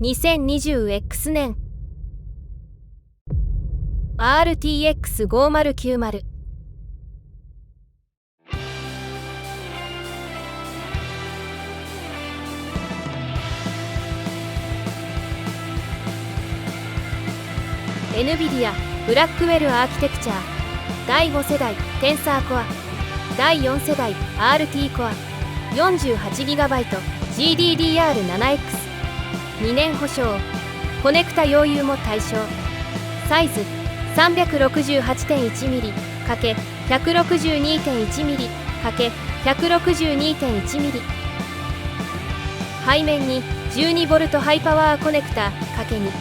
2020X 年 RTX5090。NVIDIA ブラックウェルアーキテクチャ第5世代テンサーコア第4世代 RT コア 48GB GDDR7X 2年保証コネクタ容積も対象サイズ 368.1mm×162.1mm×162.1mm 背面に 12V ハイパワーコネクタ ×2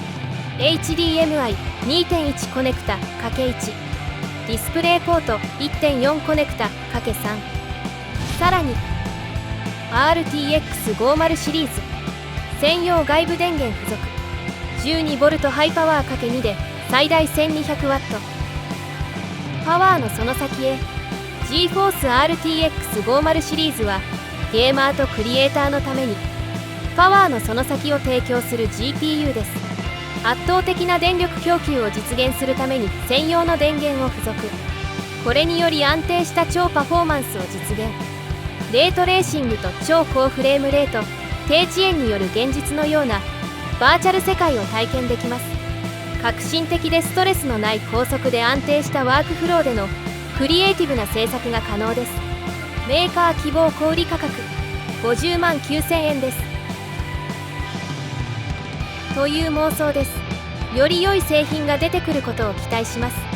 HDMI2.1 コネクタ ×1 ディスプレイポート 1.4 コネクタ ×3 さらに RTX50 シリーズ専用外部電源付属 12V ハイパワー ×2 で最大 1200W パワーのその先へ GeForce RTX50 シリーズはゲーマーとクリエイターのためにパワーのその先を提供する GPU です。圧倒的な電力供給を実現するために専用の電源を付属。これにより安定した超パフォーマンスを実現。レートレーシングと超高フレームレート低遅延による現実のようなバーチャル世界を体験できます。革新的でストレスのない高速で安定したワークフローでのクリエイティブな制作が可能です。メーカー希望小売価格50万9000円です。という妄想です。より良い製品が出てくることを期待します。